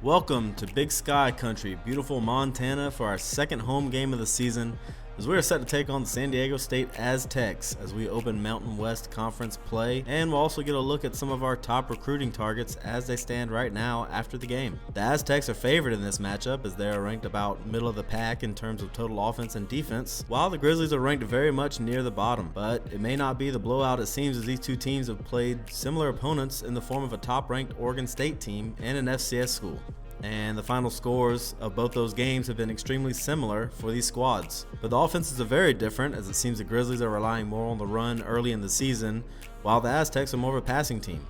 Welcome to Big Sky Country, beautiful Montana, for our second home game of the season, as we are set to take on the San Diego State Aztecs as we open Mountain West Conference play, and we'll also get a look at some of our top recruiting targets as they stand right now after the game. The Aztecs are favored in this matchup as they are ranked about middle of the pack in terms of total offense and defense, while the Grizzlies are ranked very much near the bottom. But it may not be the blowout it seems, as these two teams have played similar opponents in the form of a top-ranked Oregon State team and an FCS school. And the final scores of both those games have been extremely similar for these squads. But the offenses are very different, as it seems the Grizzlies are relying more on the run early in the season, while the Aztecs are more of a passing team.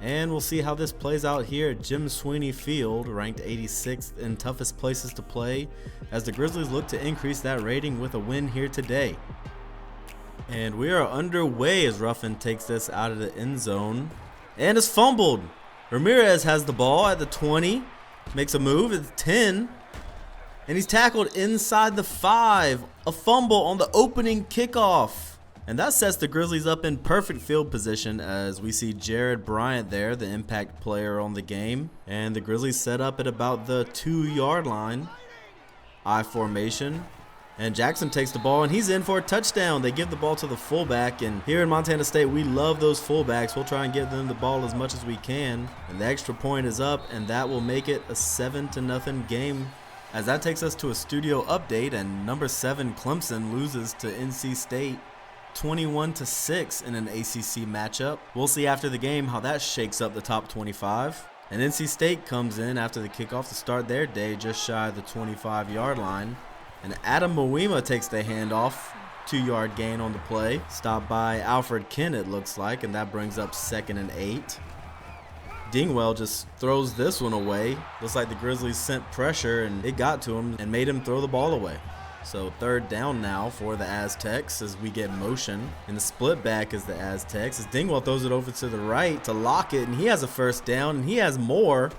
And we'll see how this plays out here at Jim Sweeney Field, ranked 86th in toughest places to play, as the Grizzlies look to increase that rating with a win here today. And we are underway as Ruffin takes this out of the end zone and is fumbled. Ramirez has the ball at the 20. Makes a move at the 10, and he's tackled inside the 5. A fumble on the opening kickoff. And that sets the Grizzlies up in perfect field position as we see Jared Bryant there, the impact player on the game. And the Grizzlies set up at about the 2-yard line. I formation. And Jackson takes the ball, and he's in for a touchdown. They give the ball to the fullback, and here in Montana State, we love those fullbacks. We'll try and give them the ball as much as we can. And the extra point is up, and that will make it a 7-0 game, as that takes us to a studio update, and number 7 Clemson loses to NC State 21-6 in an ACC matchup. We'll see after the game how that shakes up the top 25. And NC State comes in after the kickoff to start their day just shy of the 25-yard line. And Adam Moima takes the handoff, 2-yard gain on the play. Stopped by Alfred Kent, it looks like, and that brings up 2nd and 8. Dingwell just throws this one away. Looks like the Grizzlies sent pressure, and it got to him and made him throw the ball away. So 3rd down now for the Aztecs as we get motion. And the split back is the Aztecs as Dingwell throws it over to the right to Lockett, and he has a 1st down, and he has more.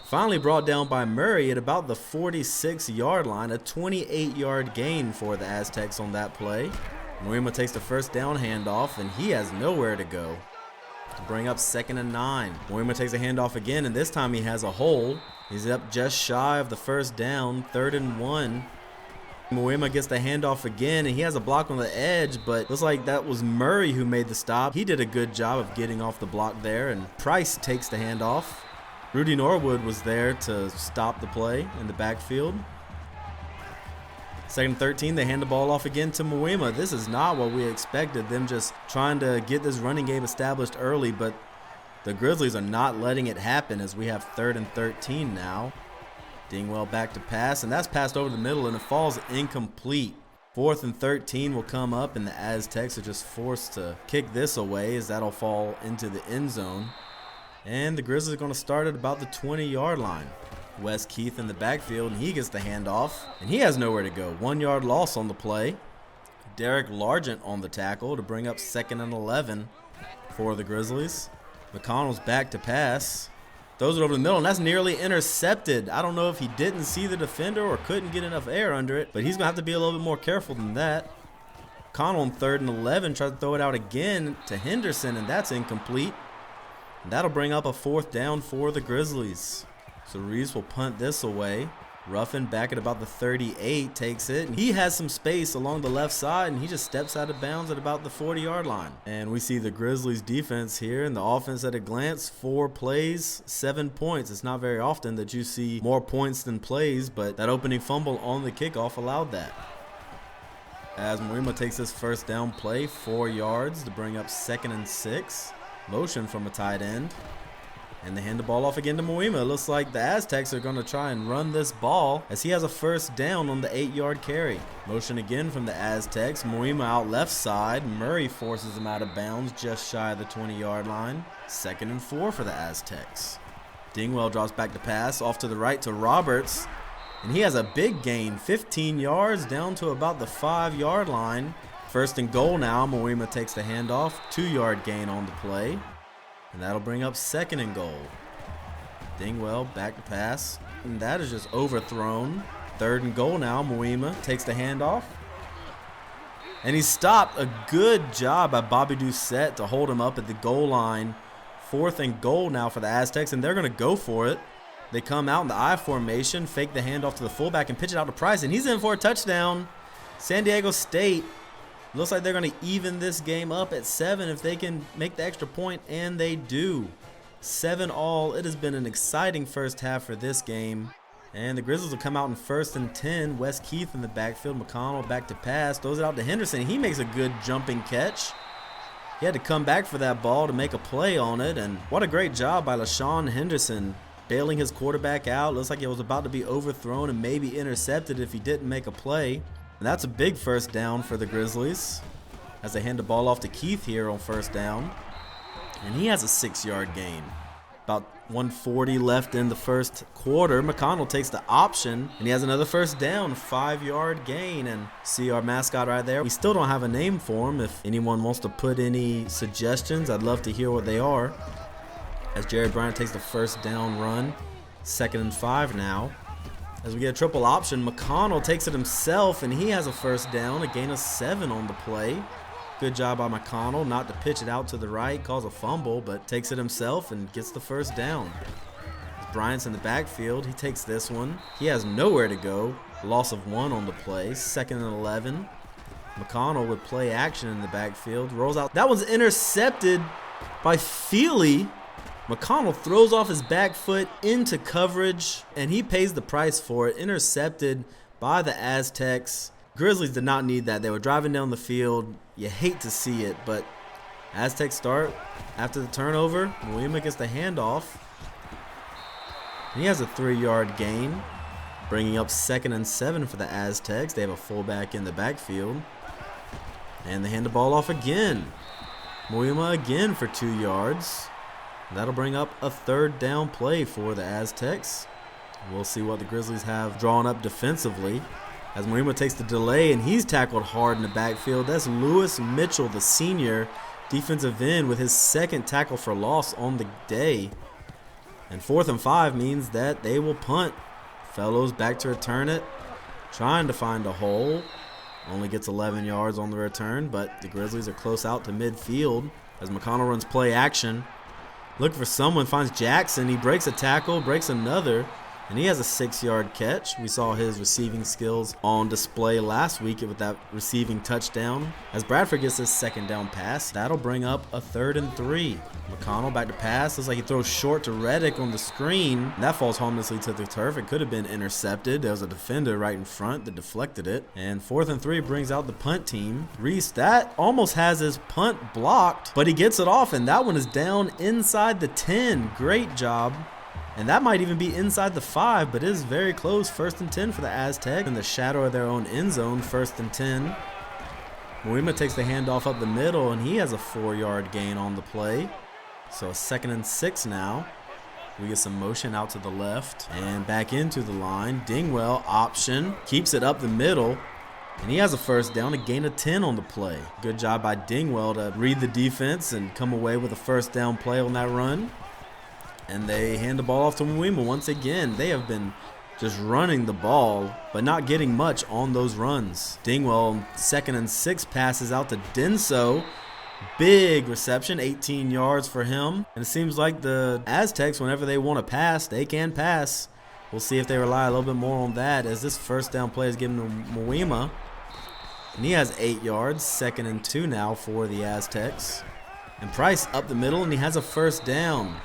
Finally brought down by Murray at about the 46-yard line, a 28-yard gain for the Aztecs on that play. Moima takes the 1st down handoff, and he has nowhere to go to bring up 2nd and 9. Moima takes a handoff again, and this time he has a hole. He's up just shy of the 1st down, 3rd and 1. Moima gets the handoff again, and he has a block on the edge, but looks like that was Murray who made the stop. He did a good job of getting off the block there, and Price takes the handoff. Rudy Norwood was there to stop the play in the backfield. 2nd and 13, they hand the ball off again to Moima. This is not what we expected, them just trying to get this running game established early, but the Grizzlies are not letting it happen as we have 3rd and 13 now. Dingwell back to pass, and that's passed over the middle, and it falls incomplete. 4th and 13 will come up, and the Aztecs are just forced to kick this away as that'll fall into the end zone. And the Grizzlies are going to start at about the 20-yard line. Wes Keith in the backfield, and he gets the handoff, and he has nowhere to go. 1-yard loss on the play. Derek Largent on the tackle to bring up 2nd and 11 for the Grizzlies. McConnell's back to pass. Throws it over the middle, and that's nearly intercepted. I don't know if he didn't see the defender or couldn't get enough air under it, but he's going to have to be a little bit more careful than that. McConnell on 3rd and 11 tries to throw it out again to Henderson, and that's incomplete. That'll bring up a 4th down for the Grizzlies. So Reeves will punt this away. Ruffin back at about the 38 takes it. And he has some space along the left side, and he just steps out of bounds at about the 40-yard line. And we see the Grizzlies defense here, and the offense at a glance. 4 plays, 7 points. It's not very often that you see more points than plays, but that opening fumble on the kickoff allowed that. As Moima takes this 1st down play, 4 yards to bring up 2nd and 6. Motion from a tight end, and they hand the ball off again to Moima. It looks like the Aztecs are going to try and run this ball as he has a 1st down on the 8-yard carry. Motion again from the Aztecs. Moima out left side. Murray forces him out of bounds just shy of the 20-yard line. 2nd and 4 for the Aztecs. Dingwell drops back to pass off to the right to Roberts, and he has a big gain, 15 yards down to about the 5-yard line. 1st and goal now. Moima takes the handoff. 2-yard gain on the play. And that'll bring up 2nd and goal. Dingwell back to pass. And that is just overthrown. 3rd and goal now. Moima takes the handoff. And he stopped. A good job by Bobby Doucette to hold him up at the goal line. 4th and goal now for the Aztecs, and they're going to go for it. They come out in the I formation, fake the handoff to the fullback, and pitch it out to Price, and he's in for a touchdown. San Diego State looks like they're going to even this game up at 7 if they can make the extra point, and they do. 7-all. It has been an exciting first half for this game. And the Grizzlies will come out in 1st and 10. Wes Keith in the backfield. McConnell back to pass. Throws it out to Henderson. He makes a good jumping catch. He had to come back for that ball to make a play on it. And what a great job by LaShawn Henderson, bailing his quarterback out. Looks like it was about to be overthrown and maybe intercepted if he didn't make a play. And that's a big first down for the Grizzlies as they hand the ball off to Keith here on 1st down. And he has a 6-yard gain. About 1:40 left in the first quarter. McConnell takes the option, and he has another first down, 5-yard gain. And see our mascot right there. We still don't have a name for him. If anyone wants to put any suggestions, I'd love to hear what they are. As Jared Bryant takes the first down run, 2nd and 5 now. As we get a triple option, McConnell takes it himself, and he has a first down, a gain of 7 on the play. Good job by McConnell not to pitch it out to the right, cause a fumble, but takes it himself and gets the first down. As Bryant's in the backfield, he takes this one. He has nowhere to go. Loss of 1 on the play, 2nd and 11. McConnell with play action in the backfield, rolls out. That one's intercepted by Feely. McConnell throws off his back foot into coverage, and he pays the price for it. Intercepted by the Aztecs. Grizzlies did not need that. They were driving down the field. You hate to see it, but Aztecs start after the turnover. Muima gets the handoff. He has a 3-yard gain, bringing up 2nd and 7 for the Aztecs. They have a fullback in the backfield. And they hand the ball off again. Muima again for 2 yards. That'll bring up a 3rd down play for the Aztecs. We'll see what the Grizzlies have drawn up defensively. As Muima takes the delay, and he's tackled hard in the backfield. That's Lewis Mitchell, the senior defensive end, with his 2nd tackle for loss on the day. And 4th and 5 means that they will punt. Fellows back to return it, trying to find a hole. Only gets 11 yards on the return, but the Grizzlies are close out to midfield as McConnell runs play action. Looking for someone, finds Jackson. He breaks a tackle, breaks another. And he has a 6-yard catch. We saw his receiving skills on display last week with that receiving touchdown. As Bradford gets his 2nd down pass, that'll bring up a 3rd and 3. McConnell back to pass. Looks like he throws short to Reddick on the screen. That falls harmlessly to the turf. It could have been intercepted. There was a defender right in front that deflected it. And 4th and 3 brings out the punt team. Reese, that almost has his punt blocked, but he gets it off, and that one is down inside the 10. Great job. And that might even be inside the 5, but it is very close. 1st and 10 for the Aztecs in the shadow of their own end zone. 1st and 10. Muima takes the handoff up the middle, and he has a 4-yard gain on the play. So 2nd and 6 now. We get some motion out to the left and back into the line. Dingwell option, keeps it up the middle, and he has a first down, a gain of 10 on the play. Good job by Dingwell to read the defense and come away with a first down play on that run. And they hand the ball off to Muima once again. They have been just running the ball, but not getting much on those runs. Dingwell, 2nd and 6, passes out to Denso. Big reception, 18 yards for him. And it seems like the Aztecs, whenever they want to pass, they can pass. We'll see if they rely a little bit more on that, as this first down play is given to Muima. And he has 8 yards, 2nd and 2 now for the Aztecs. And Price up the middle, and he has a first down.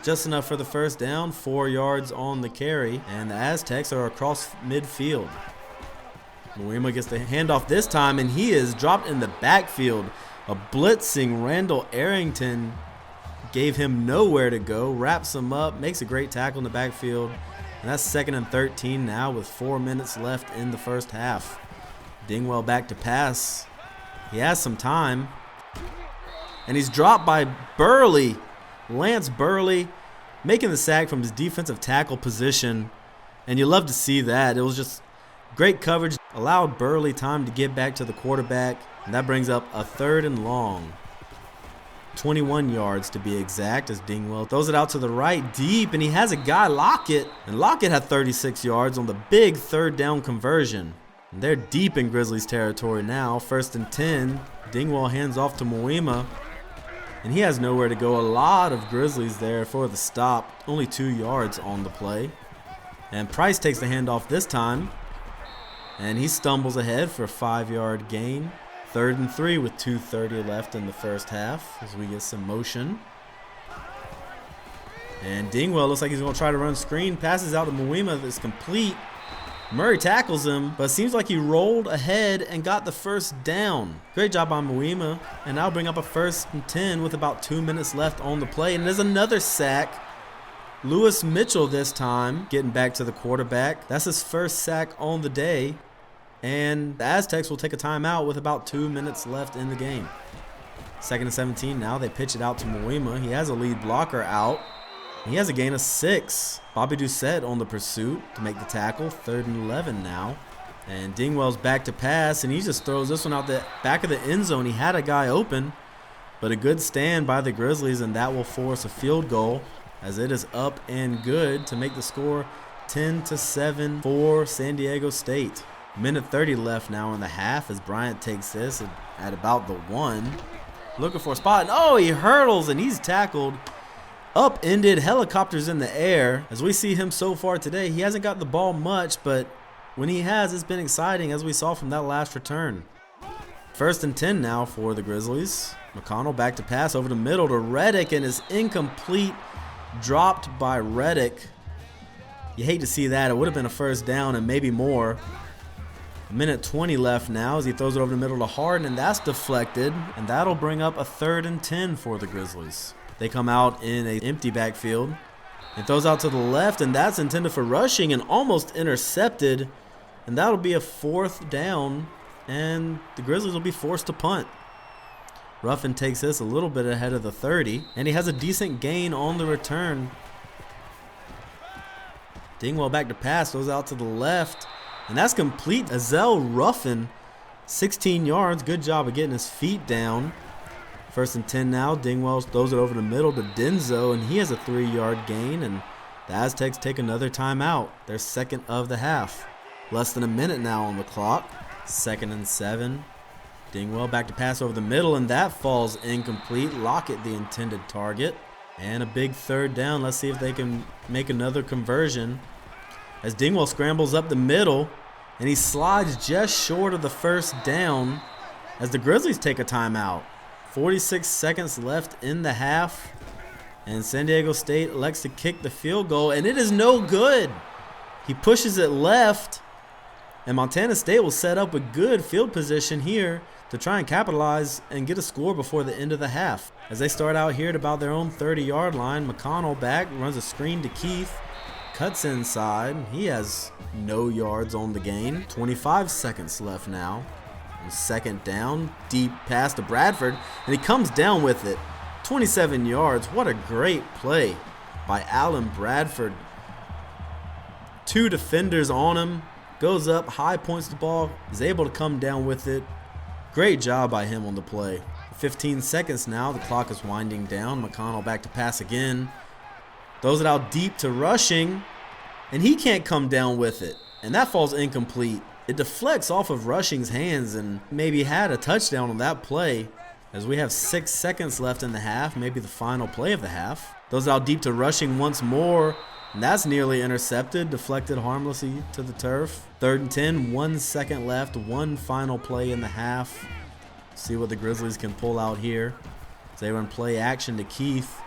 Just enough for the first down, 4 yards on the carry, and the Aztecs are across midfield. Muima gets the handoff this time, and he is dropped in the backfield. A blitzing Randall Arrington gave him nowhere to go, wraps him up, makes a great tackle in the backfield, and that's 2nd and 13 now with 4 minutes left in the first half. Dingwell back to pass. He has some time, and he's dropped by Burley. Lance Burley making the sack from his defensive tackle position, and you love to see that. It was just great coverage, allowed Burley time to get back to the quarterback, and that brings up a 3rd and long. 21 yards to be exact, as Dingwell throws it out to the right deep, and he has a guy, Lockett, and Lockett had 36 yards on the big 3rd down conversion. And they're deep in Grizzlies territory now. 1st and 10, Dingwell hands off to Muima. And he has nowhere to go. A lot of Grizzlies there for the stop. Only 2 yards on the play. And Price takes the handoff this time. And he stumbles ahead for a 5-yard gain. 3rd and 3 with 2:30 left in the first half as we get some motion. And Dingwell looks like he's going to try to run screen. Passes out to Muima that's complete. Murray tackles him, but it seems like he rolled ahead and got the first down. Great job on Muima. And now bring up a 1st and 10 with about 2 minutes left on the play. And there's another sack. Lewis Mitchell this time getting back to the quarterback. That's his first sack on the day. And the Aztecs will take a timeout with about 2 minutes left in the game. 2nd and 17 now. They pitch it out to Muima. He has a lead blocker out. He has a gain of 6. Bobby Doucette on the pursuit to make the tackle. 3rd and 11 now. And Dingwell's back to pass, and he just throws this one out the back of the end zone. He had a guy open, but a good stand by the Grizzlies, and that will force a field goal as it is up and good to make the score 10-7 for San Diego State. Minute 30 left now in the half as Bryant takes this at about the 1. Looking for a spot, and oh, he hurdles, and he's tackled. Upended, helicopters in the air. As we see him so far today, he hasn't got the ball much, but when he has, it's been exciting as we saw from that last return. 1st and 10 now for the Grizzlies. McConnell back to pass over the middle to Reddick, and is incomplete, dropped by Reddick. You hate to see that. It would have been a 1st down and maybe more. Minute 20 left now as he throws it over the middle to Harden, and that's deflected, and that'll bring up a 3rd and 10 for the Grizzlies. They come out in an empty backfield. It throws out to the left, and that's intended for rushing and almost intercepted. And that'll be a 4th down, and the Grizzlies will be forced to punt. Ruffin takes this a little bit ahead of the 30, and he has a decent gain on the return. Dingwell back to pass, goes out to the left, and that's complete. Azell Ruffin, 16 yards. Good job of getting his feet down. 1st and 10 now. Dingwell throws it over the middle to Denzo, and he has a 3-yard gain, and the Aztecs take another timeout, their 2nd of the half. Less than a minute now on the clock. 2nd and 7. Dingwell back to pass over the middle, and that falls incomplete. Lockett the intended target. And a big 3rd down. Let's see if they can make another conversion. As Dingwell scrambles up the middle, and he slides just short of the 1st down as the Grizzlies take a timeout. 46 seconds left in the half, and San Diego State elects to kick the field goal, and it is no good. He pushes it left, and Montana State will set up a good field position here to try and capitalize and get a score before the end of the half. As they start out here at about their own 30-yard line, McConnell back, runs a screen to Keith, cuts inside. He has no yards on the gain. 25 seconds left now. 2nd down, deep pass to Bradford, and he comes down with it. 27 yards. What a great play by Allen Bradford. 2 defenders on him. Goes up, high points the ball, is able to come down with it. Great job by him on the play. 15 seconds now. The clock is winding down. McConnell back to pass again. Throws it out deep to Rushing, and he can't come down with it. And that falls incomplete. It deflects off of Rushing's hands and maybe had a touchdown on that play. As we have 6 seconds left in the half, maybe the final play of the half. Throws out deep to Rushing once more, and that's nearly intercepted, deflected harmlessly to the turf. 3rd and 10, 1 second left, one final play in the half. See what the Grizzlies can pull out here. As they run play action to Keith.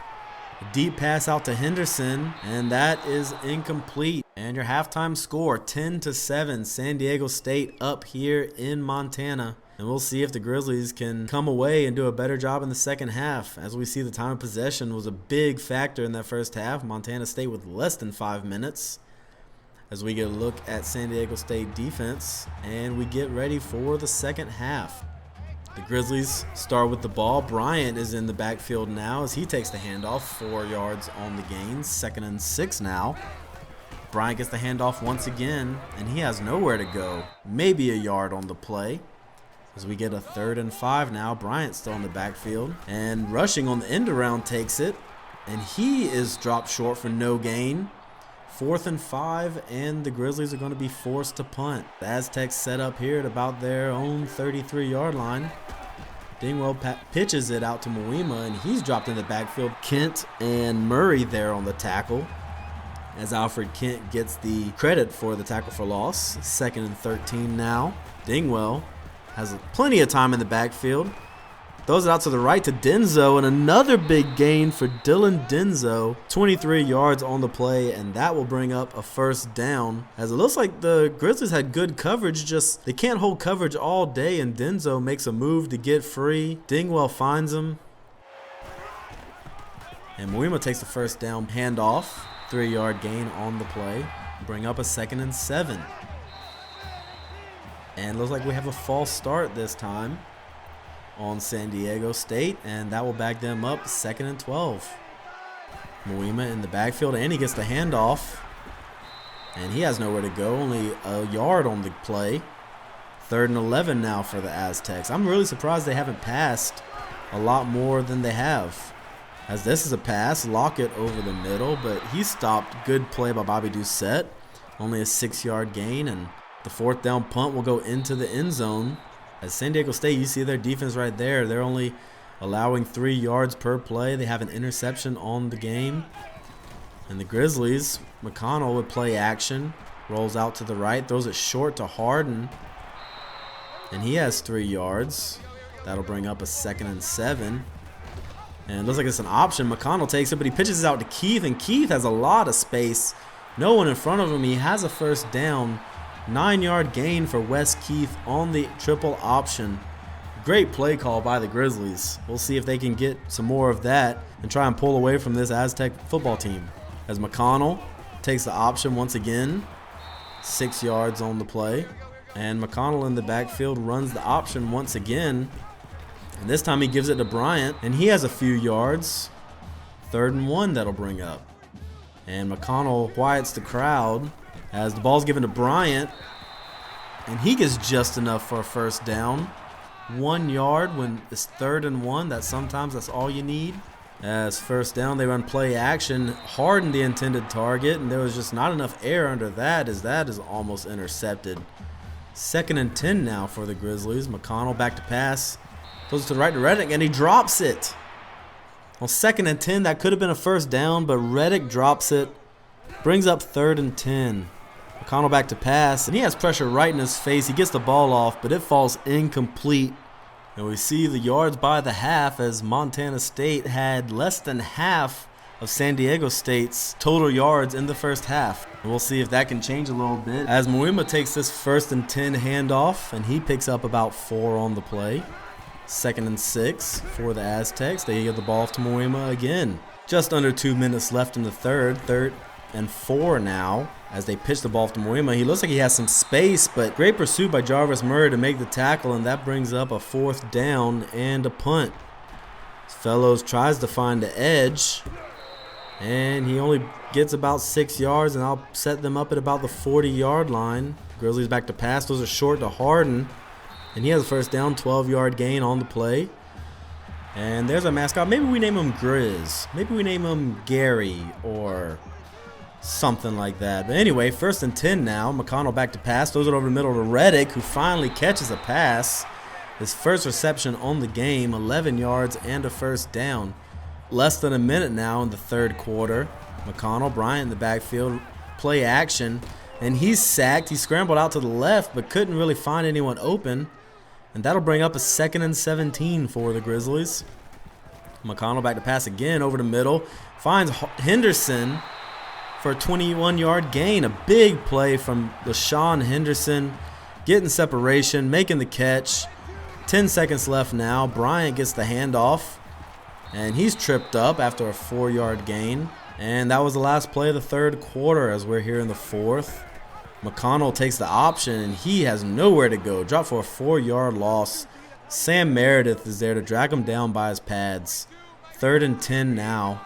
A deep pass out to Henderson, and that is incomplete. And your halftime score, 10-7, San Diego State up here in Montana. And we'll see if the Grizzlies can come away and do a better job in the second half. As we see, the time of possession was a big factor in that first half. Montana State with less than 5 minutes. As we get a look at San Diego State defense, and we get ready for the second half. The Grizzlies start with the ball. Bryant is in the backfield now as he takes the handoff. 4 yards on the gain. 2nd and 6 now. Bryant gets the handoff once again, and he has nowhere to go. Maybe a yard on the play. As we get a 3rd and 5 now. Bryant still in the backfield. And Rushing on the end around takes it. And he is dropped short for no gain. 4th and 5, and the Grizzlies are going to be forced to punt. The Aztecs set up here at about their own 33-yard line. Dingwell pitches it out to Moima, and he's dropped in the backfield. Kent and Murray there on the tackle, as Alfred Kent gets the credit for the tackle for loss. 2nd and 13 now. Dingwell has plenty of time in the backfield. Throws it out to the right to Denzo, and another big gain for Dylan Denzo. 23 yards on the play, and that will bring up a first down. As it looks like the Grizzlies had good coverage, just they can't hold coverage all day, and Denzo makes a move to get free. Dingwell finds him. And Moima takes the first down handoff. 3-yard gain on the play. Bring up a 2nd and 7. And looks like we have a false start this time on San Diego State, and that will back them up 2nd and 12. Moima in the backfield, and he gets the handoff, and he has nowhere to go, only a yard on the play. 3rd and 11 now for the Aztecs. I'm really surprised they haven't passed a lot more than they have, as this is a pass. Lockett over the middle, but he stopped. Good play by Bobby Doucette. Only a 6-yard gain, and the 4th down punt will go into the end zone. As San Diego State, you see their defense right there. They're only allowing 3 yards per play. They have an interception on the game. And the Grizzlies, McConnell would play action. Rolls out to the right, throws it short to Harden. And he has 3 yards. That'll bring up a 2nd and 7. And it looks like it's an option. McConnell takes it, but he pitches it out to Keith. And Keith has a lot of space. No one in front of him. He has a first down. 9-yard gain for Wes Keith on the triple option. Great play call by the Grizzlies. We'll see if they can get some more of that and try and pull away from this Aztec football team. As McConnell takes the option once again. 6 yards on the play. And McConnell in the backfield runs the option once again. And this time he gives it to Bryant, and he has a few yards. 3rd and 1 that'll bring up. And McConnell quiets the crowd as the ball's given to Bryant, and he gets just enough for a first down. 1 yard when it's 3rd and 1. Sometimes that's all you need. As first down, they run play action. Harden the intended target, and there was just not enough air under that, as that is almost intercepted. 2nd and 10 now for the Grizzlies. McConnell back to pass. Goes to the right to Reddick, and he drops it. On 2nd and 10, that could have been a first down, but Reddick drops it. Brings up 3rd and 10. McConnell back to pass, and he has pressure right in his face. He gets the ball off, but it falls incomplete. And we see the yards by the half, as Montana State had less than half of San Diego State's total yards in the first half. And we'll see if that can change a little bit, as Moima takes this 1st and 10 handoff, and he picks up about 4 on the play. 2nd and 6 for the Aztecs. They get the ball off to Moima again. Just under 2 minutes left in the third. 3rd and 4 now, as they pitch the ball off to Moima. He looks like he has some space, but great pursuit by Jarvis Murray to make the tackle, and that brings up a 4th down and a punt. Fellows tries to find the edge, and he only gets about 6 yards, and I'll set them up at about the 40-yard line. Grizzlies back to pass. Those are short to Harden, and he has a first down. 12-yard gain on the play. And there's our mascot. Maybe we name him Grizz. Maybe we name him Gary or something like that. But anyway, 1st and 10 now. McConnell back to pass. Throws it over the middle to Reddick, who finally catches a pass. His first reception on the game. 11 yards and a first down. Less than a minute now in the 3rd quarter. McConnell, Bryant in the backfield. Play action. And he's sacked. He scrambled out to the left, but couldn't really find anyone open. And that'll bring up a 2nd and 17 for the Grizzlies. McConnell back to pass again over the middle. Finds Henderson for a 21-yard gain. A big play from LaShawn Henderson. Getting separation, making the catch. 10 seconds left now. Bryant gets the handoff, and he's tripped up after a 4-yard gain. And that was the last play of the 3rd quarter, as we're here in the 4th. McConnell takes the option, and he has nowhere to go. Dropped for a 4-yard loss. Sam Meredith is there to drag him down by his pads. 3rd and 10 now.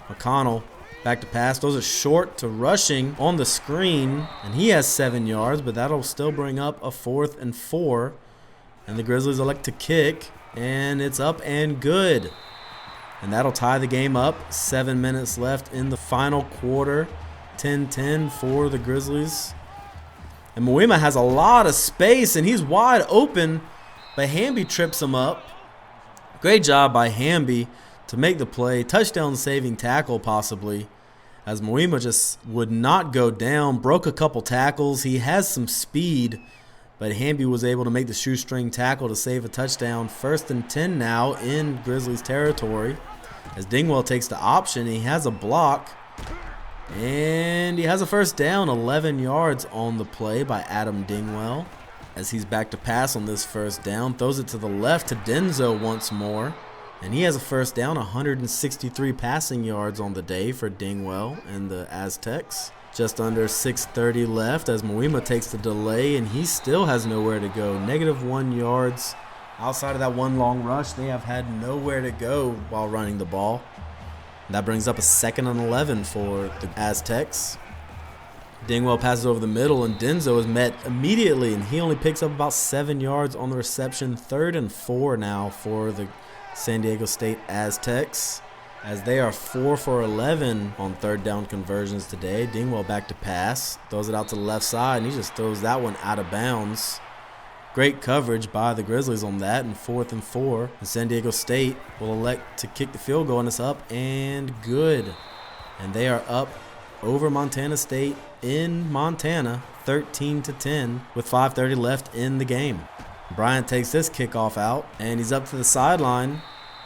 McConnell back to pass. Those are short to Rushing on the screen, and he has 7 yards, but that'll still bring up a 4th and 4. And the Grizzlies elect to kick, and it's up and good. And that'll tie the game up. 7 minutes left in the final quarter. 10-10 for the Grizzlies. And Moima has a lot of space, and he's wide open, but Hamby trips him up. Great job by Hamby to make the play. Touchdown saving tackle possibly, as Moima just would not go down. Broke a couple tackles. He has some speed, but Hamby was able to make the shoestring tackle to save a touchdown. 1st and 10 now in Grizzlies territory, as Dingwell takes the option. He has a block, and he has a first down. 11 yards on the play by Adam Dingwell, as he's back to pass on this first down. Throws it to the left to Denzo once more, and he has a first down. 163 passing yards on the day for Dingwell and the Aztecs. Just under 6:30 left as Moima takes the delay, and he still has nowhere to go. -1 yards. Outside of that one long rush, they have had nowhere to go while running the ball. That brings up a 2nd and 11 for the Aztecs. Dingwell passes over the middle, and Denzo is met immediately, and he only picks up about 7 yards on the reception. 3rd and 4 now for the San Diego State Aztecs, as they are 4 for 11 on 3rd down conversions today. Dingwell back to pass, throws it out to the left side, and he just throws that one out of bounds. Great coverage by the Grizzlies on that, and 4th and 4. And San Diego State will elect to kick the field goal, and it's up and good. And they are up over Montana State in Montana, 13-10, with 5:30 left in the game. Bryant takes this kickoff out, and he's up to the sideline,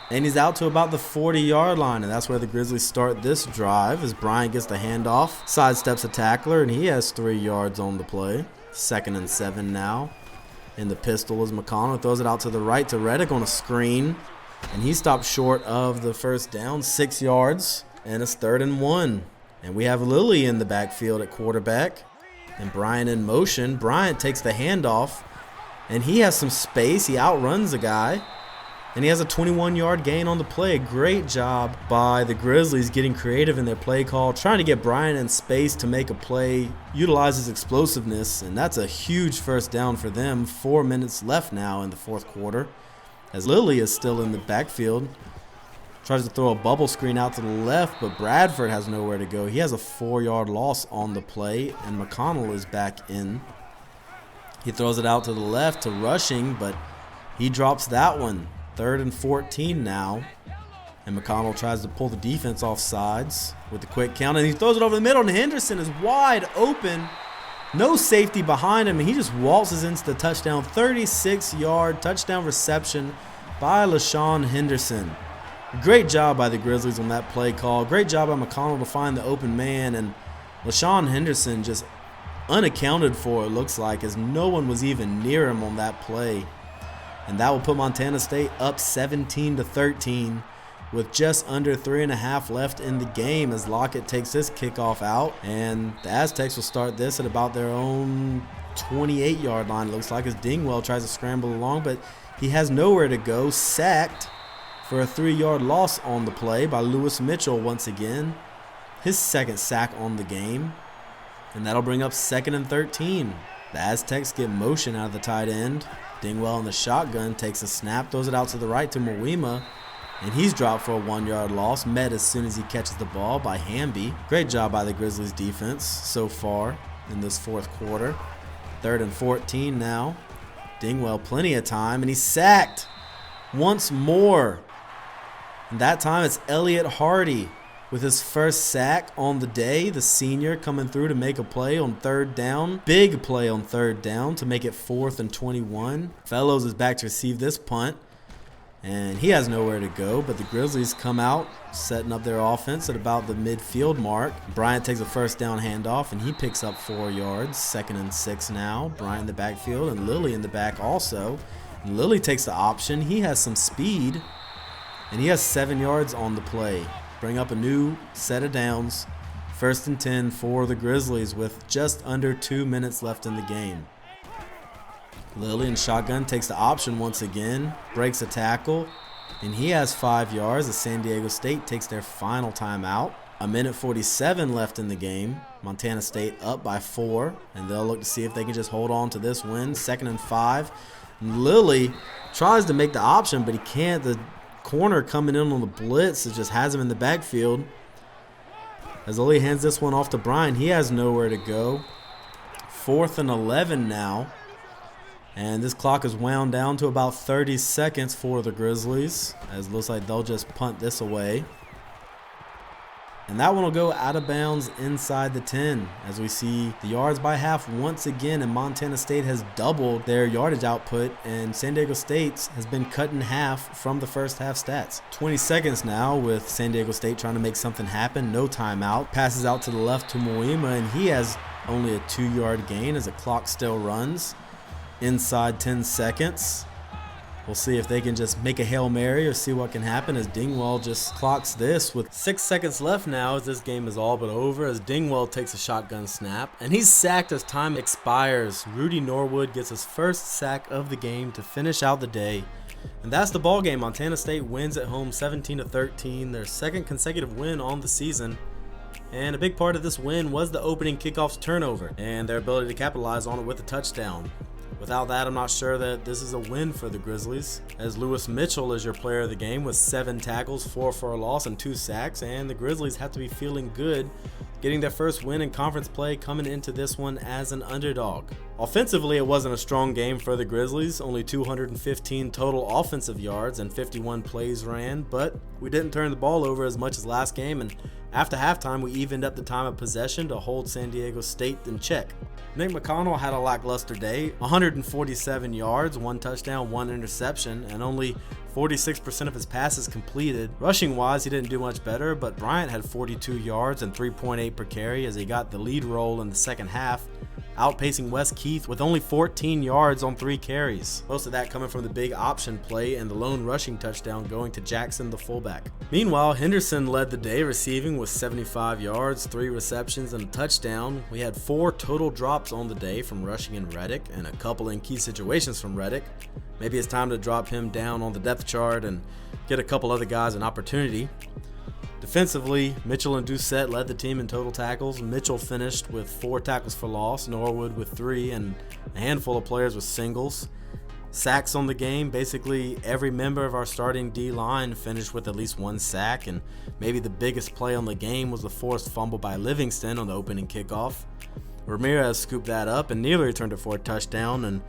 and he's out to about the 40-yard line, and that's where the Grizzlies start this drive, as Bryant gets the handoff, sidesteps a tackler, and he has 3 yards on the play. 2nd and 7 now. In the pistol is McConnell, throws it out to the right to Reddick on a screen, and he stopped short of the first down, 6 yards, and it's 3rd and 1. And we have Lilly in the backfield at quarterback, and Bryant in motion. Bryant takes the handoff, and he has some space. He outruns a guy, and he has a 21-yard gain on the play. Great job by the Grizzlies getting creative in their play call, trying to get Bryant in space to make a play, utilize his explosiveness, and that's a huge first down for them. 4 minutes left now in the 4th quarter, as Lilly is still in the backfield. Tries to throw a bubble screen out to the left, but Bradford has nowhere to go. He has a 4-yard loss on the play, and McConnell is back in. He throws it out to the left to Rushing, but he drops that one. 3rd and 14 now, and McConnell tries to pull the defense off sides with the quick count, and he throws it over the middle, and Henderson is wide open. No safety behind him, and he just waltzes into the touchdown. 36-yard touchdown reception by LaShawn Henderson. Great job by the Grizzlies on that play call. Great job by McConnell to find the open man, and LaShawn Henderson just unaccounted for, it looks like, as no one was even near him on that play. And that will put Montana State up 17-13 with just under 3.5 left in the game, as Lockett takes this kickoff out, and the Aztecs will start this at about their own 28-yard line, it looks like, as Dingwell tries to scramble along, but he has nowhere to go. Sacked for a 3-yard loss on the play by Lewis Mitchell once again. His 2nd sack on the game. And that'll bring up 2nd and 13. The Aztecs get motion out of the tight end. Dingwell in the shotgun takes a snap, throws it out to the right to Moima, and he's dropped for a 1-yard loss. Met as soon as he catches the ball by Hamby. Great job by the Grizzlies defense so far in this 4th quarter. 3rd and 14 now. Dingwell plenty of time, and he's sacked once more. And that time it's Elliott Hardy with his first sack on the day. The senior coming through to make a play on 3rd down. Big play on 3rd down to make it 4th and 21. Fellows is back to receive this punt, and he has nowhere to go, but the Grizzlies come out setting up their offense at about the midfield mark. Bryant takes a first down handoff, and he picks up 4 yards. 2nd and 6 now. Bryant in the backfield, and Lilly in the back also. And Lilly takes the option. He has some speed, and he has 7 yards on the play. Bring up a new set of downs. 1st and 10 for the Grizzlies with just under 2 minutes left in the game. Lilly in shotgun takes the option once again, breaks a tackle, and he has 5 yards as San Diego State takes their final timeout. 1:47 left in the game. Montana State up by 4, and they'll look to see if they can just hold on to this win. 2nd and 5. Lilly tries to make the option, but he can't. The corner coming in on the blitz, it just has him in the backfield. As Lilly hands this one off to Brian, he has nowhere to go. 4th and 11 now. And this clock is wound down to about 30 seconds for the Grizzlies, as it looks like they'll just punt this away. And that one will go out of bounds inside the 10, as we see the yards by half once again, and Montana State has doubled their yardage output, and San Diego State's has been cut in half from the first half stats. 20 seconds now with San Diego State trying to make something happen, no timeout. Passes out to the left to Moima, and he has only a 2-yard gain as the clock still runs. Inside 10 seconds. We'll see if they can just make a Hail Mary or see what can happen as Dingwall just clocks this with 6 seconds left now, as this game is all but over, as Dingwall takes a shotgun snap and he's sacked as time expires. Rudy Norwood gets his first sack of the game to finish out the day. And that's the ball game. Montana State wins at home 17-13, their second consecutive win on the season. And a big part of this win was the opening kickoff's turnover and their ability to capitalize on it with a touchdown. Without that, I'm not sure that this is a win for the Grizzlies, as Lewis Mitchell is your player of the game with 7 tackles, 4 for a loss, and 2 sacks, and the Grizzlies have to be feeling good, getting their first win in conference play coming into this one as an underdog. Offensively, it wasn't a strong game for the Grizzlies, only 215 total offensive yards and 51 plays ran, but we didn't turn the ball over as much as last game, and after halftime, we evened up the time of possession to hold San Diego State in check. Nick McConnell had a lackluster day, 147 yards, 1 touchdown, 1 interception, and only 46% of his passes completed. Rushing wise, he didn't do much better, but Bryant had 42 yards and 3.8 per carry as he got the lead role in the second half, outpacing Wes Keith with only 14 yards on 3 carries. Most of that coming from the big option play and the lone rushing touchdown going to Jackson, the fullback. Meanwhile, Henderson led the day receiving with 75 yards, 3 receptions, and a touchdown. We had 4 total drops on the day from rushing and Reddick, and a couple in key situations from Reddick. Maybe it's time to drop him down on the depth chart and get a couple other guys an opportunity. Defensively, Mitchell and Doucette led the team in total tackles. Mitchell finished with 4 tackles for loss, Norwood with 3, and a handful of players with singles. Sacks on the game, basically every member of our starting D-line finished with at least 1 sack, and maybe the biggest play on the game was the forced fumble by Livingston on the opening kickoff. Ramirez scooped that up and nearly returned it for a touchdown, and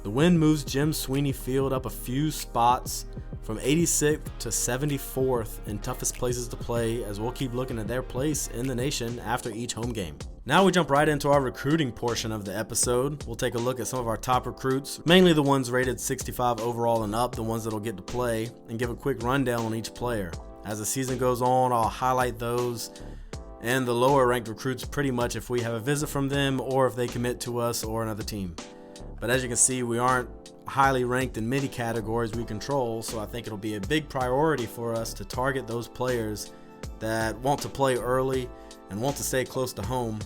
the win moves Jim Sweeney Field up a few spots from 86th to 74th in toughest places to play, as we'll keep looking at their place in the nation after each home game. Now we jump right into our recruiting portion of the episode. We'll take a look at some of our top recruits, mainly the ones rated 65 overall and up, the ones that'll get to play, and give a quick rundown on each player. As the season goes on, I'll highlight those and the lower ranked recruits pretty much if we have a visit from them or if they commit to us or another team. But as you can see, we aren't highly ranked in many categories we control, so I think it'll be a big priority for us to target those players that want to play early and want to stay close to home.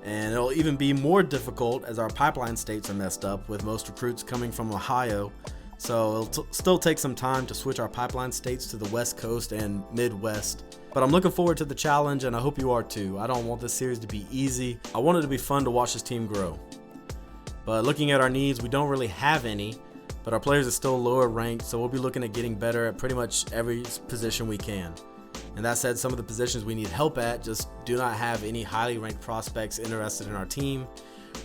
And it'll even be more difficult as our pipeline states are messed up, with most recruits coming from Ohio. So it'll still take some time to switch our pipeline states to the West Coast and Midwest. But I'm looking forward to the challenge, and I hope you are too. I don't want this series to be easy. I want it to be fun to watch this team grow. But looking at our needs, we don't really have any, but our players are still lower ranked, so we'll be looking at getting better at pretty much every position we can. And that said, some of the positions we need help at just do not have any highly ranked prospects interested in our team.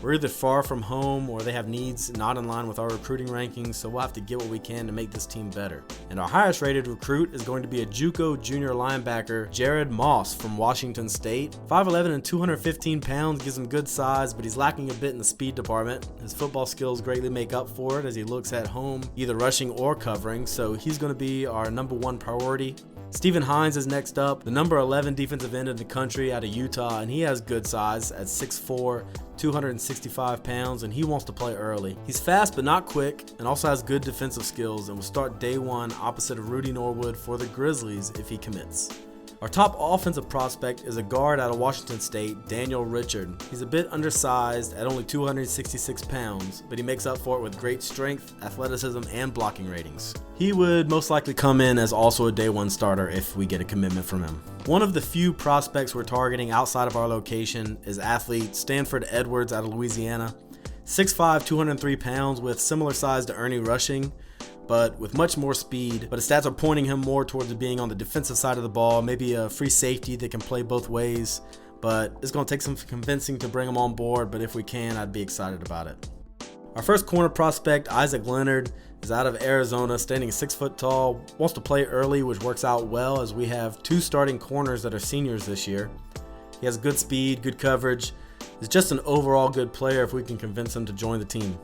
We're either far from home or they have needs not in line with our recruiting rankings, so we'll have to get what we can to make this team better. And our highest rated recruit is going to be a JUCO junior linebacker, Jared Moss from Washington State. 5'11" and 215 pounds gives him good size, but he's lacking a bit in the speed department. His football skills greatly make up for it as he looks at home, either rushing or covering, so he's going to be our #1 priority. Stephen Hines is next up, the number 11 defensive end in the country out of Utah, and he has good size at 6'4", 265 pounds, and he wants to play early. He's fast but not quick, and also has good defensive skills, and will start day 1 opposite of Rudy Norwood for the Grizzlies if he commits. Our top offensive prospect is a guard out of Washington State, Daniel Richard. He's a bit undersized at only 266 pounds, but he makes up for it with great strength, athleticism, and blocking ratings. He would most likely come in as also a day 1 starter if we get a commitment from him. One of the few prospects we're targeting outside of our location is athlete Stanford Edwards out of Louisiana. 6'5", 203 pounds with similar size to Ernie Rushing, but with much more speed. But his stats are pointing him more towards being on the defensive side of the ball, maybe a free safety that can play both ways. But it's going to take some convincing to bring him on board, but if we can, I'd be excited about it. Our first corner prospect, Isaac Leonard, is out of Arizona, standing 6 foot tall, wants to play early, which works out well as we have 2 starting corners that are seniors this year. He has good speed, good coverage, is just an overall good player if we can convince him to join the team.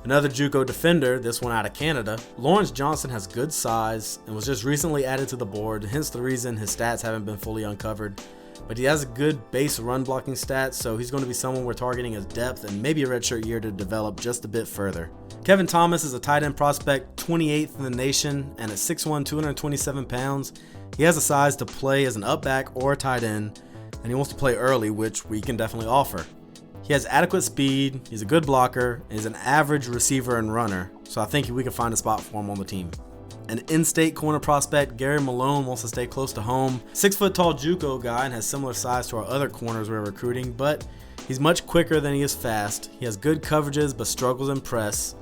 Another JUCO defender, this one out of Canada, Lawrence Johnson has good size and was just recently added to the board, hence the reason his stats haven't been fully uncovered. But he has a good base run blocking stats, so he's going to be someone we're targeting as depth and maybe a redshirt year to develop just a bit further. Kevin Thomas is a tight end prospect, 28th in the nation, and at 6'1", 227 pounds, he has the size to play as an up back or a tight end, and he wants to play early, which we can definitely offer. He has adequate speed, he's a good blocker, and he's an average receiver and runner, so I think we can find a spot for him on the team. An in-state corner prospect, Gary Malone, wants to stay close to home. 6 foot tall JUCO guy and has similar size to our other corners we're recruiting, but he's much quicker than he is fast. He has good coverages but struggles in press,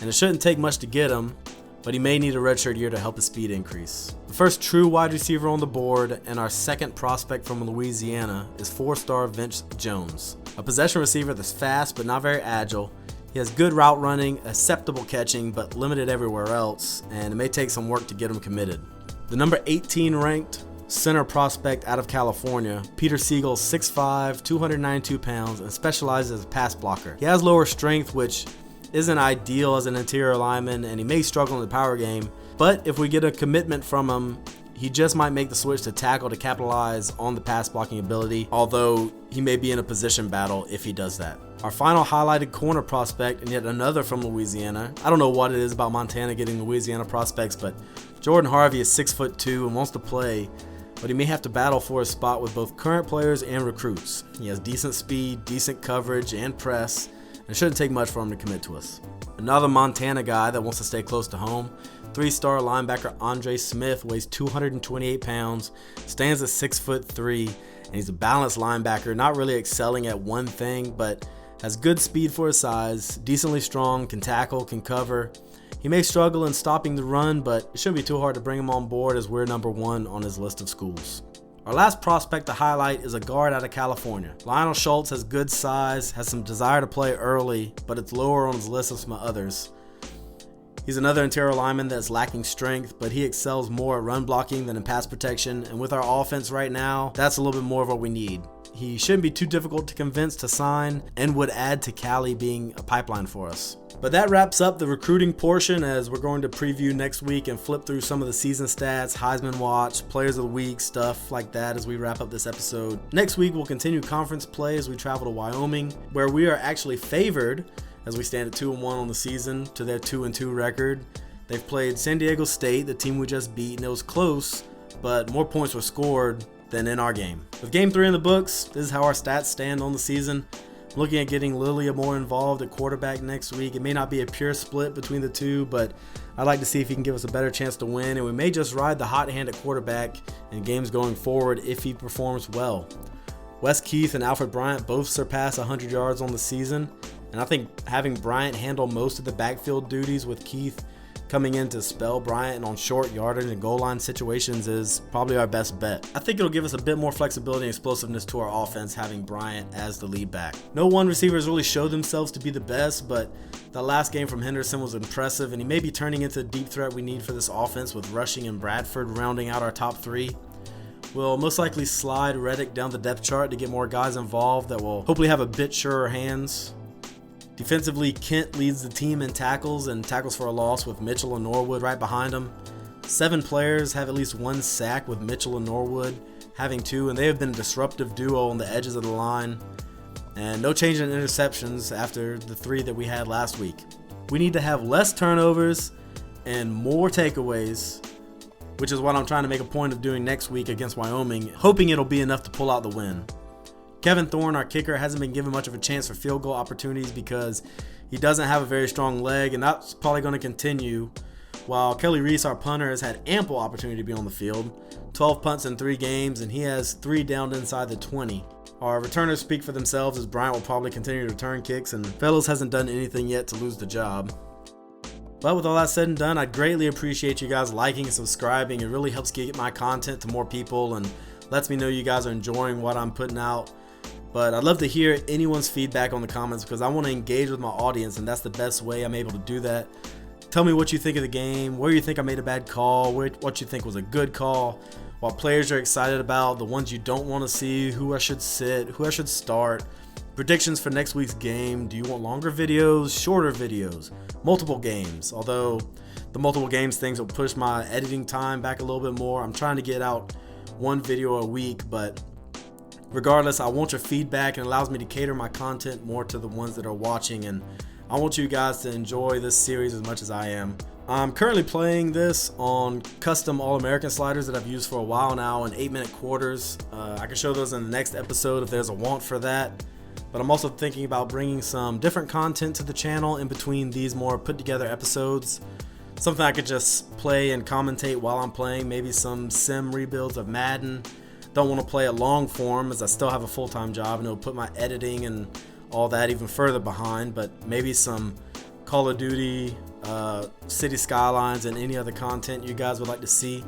and it shouldn't take much to get him, but he may need a redshirt year to help his speed increase. The first true wide receiver on the board and our second prospect from Louisiana is 4-star Vince Jones, a possession receiver that's fast but not very agile. He has good route running, acceptable catching, but limited everywhere else, and it may take some work to get him committed. The number 18 ranked center prospect out of California, Peter Siegel, 6'5", 292 pounds, and specializes as a pass blocker. He has lower strength, which isn't ideal as an interior lineman, and he may struggle in the power game, but if we get a commitment from him, he just might make the switch to tackle to capitalize on the pass blocking ability, although he may be in a position battle if he does that. Our final highlighted corner prospect, and yet another from Louisiana. I don't know what it is about Montana getting Louisiana prospects, but Jordan Harvey is 6'2" and wants to play, but he may have to battle for a spot with both current players and recruits. He has decent speed, decent coverage, and press, and it shouldn't take much for him to commit to us. Another Montana guy that wants to stay close to home, 3-star linebacker Andre Smith, weighs 228 pounds, stands at 6'3", and he's a balanced linebacker, not really excelling at one thing, but has good speed for his size, decently strong, can tackle, can cover. He may struggle in stopping the run, but it shouldn't be too hard to bring him on board as we're number 1 on his list of schools. Our last prospect to highlight is a guard out of California. Lionel Schultz has good size, has some desire to play early, but it's lower on his list of some others. He's another interior lineman that's lacking strength, but he excels more at run blocking than in pass protection, and with our offense right now, that's a little bit more of what we need. He shouldn't be too difficult to convince to sign and would add to Cali being a pipeline for us. But that wraps up the recruiting portion, as we're going to preview next week and flip through some of the season stats, Heisman Watch, Players of the Week, stuff like that as we wrap up this episode. Next week we'll continue conference play as we travel to Wyoming, where we are actually favored as we stand at 2-1 on the season to their 2-2 record. They've played San Diego State, the team we just beat, and it was close, but more points were scored than in our game. With game 3 in the books, this is how our stats stand on the season. I'm looking at getting Lilia more involved at quarterback next week. It may not be a pure split between the two, but I'd like to see if he can give us a better chance to win, and we may just ride the hot hand at quarterback in games going forward if he performs well. Wes Keith and Alfred Bryant both surpass 100 yards on the season, and I think having Bryant handle most of the backfield duties with Keith coming in to spell Bryant on short yardage and goal line situations is probably our best bet. I think it'll give us a bit more flexibility and explosiveness to our offense having Bryant as the lead back. No one receivers really showed themselves to be the best, but the last game from Henderson was impressive, and he may be turning into the deep threat we need for this offense with Rushing and Bradford rounding out our top 3. We'll most likely slide Reddick down the depth chart to get more guys involved that will hopefully have a bit surer hands. Defensively, Kent leads the team in tackles and tackles for a loss with Mitchell and Norwood right behind him. 7 players have at least 1 sack with Mitchell and Norwood having 2, and they have been a disruptive duo on the edges of the line. And no change in interceptions after the 3 that we had last week. We need to have less turnovers and more takeaways, which is what I'm trying to make a point of doing next week against Wyoming, hoping it'll be enough to pull out the win. Kevin Thorne, our kicker, hasn't been given much of a chance for field goal opportunities because he doesn't have a very strong leg, and that's probably going to continue, while Kelly Reese, our punter, has had ample opportunity to be on the field. 12 punts in 3 games, and he has 3 downed inside the 20. Our returners speak for themselves, as Bryant will probably continue to return kicks, and Fellows hasn't done anything yet to lose the job. But with all that said and done, I'd greatly appreciate you guys liking and subscribing. It really helps get my content to more people and lets me know you guys are enjoying what I'm putting out. But I'd love to hear anyone's feedback on the comments because I want to engage with my audience, and that's the best way I'm able to do that. Tell me what you think of the game, where you think I made a bad call, what you think was a good call, what players you're excited about, the ones you don't want to see, who I should sit, who I should start, predictions for next week's game. Do you want longer videos, shorter videos, multiple games? Although the multiple games things will push my editing time back a little bit more. I'm trying to get out one video a week, but regardless, I want your feedback, and it allows me to cater my content more to the ones that are watching, and I want you guys to enjoy this series as much as I am. I'm currently playing this on custom All-American sliders that I've used for a while now in 8-minute quarters. I can show those in the next episode if there's a want for that, but I'm also thinking about bringing some different content to the channel in between these more put together episodes. Something I could just play and commentate while I'm playing, maybe some sim rebuilds of Madden. Don't want to play it long form as I still have a full-time job and it'll put my editing and all that even further behind, but maybe some Call of Duty, City Skylines, and any other content you guys would like to see.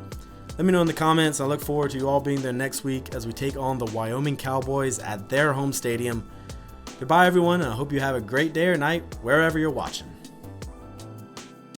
Let me know in the comments. I look forward to you all being there next week as we take on the Wyoming Cowboys at their home stadium. Goodbye everyone, and I hope you have a great day or night wherever you're watching.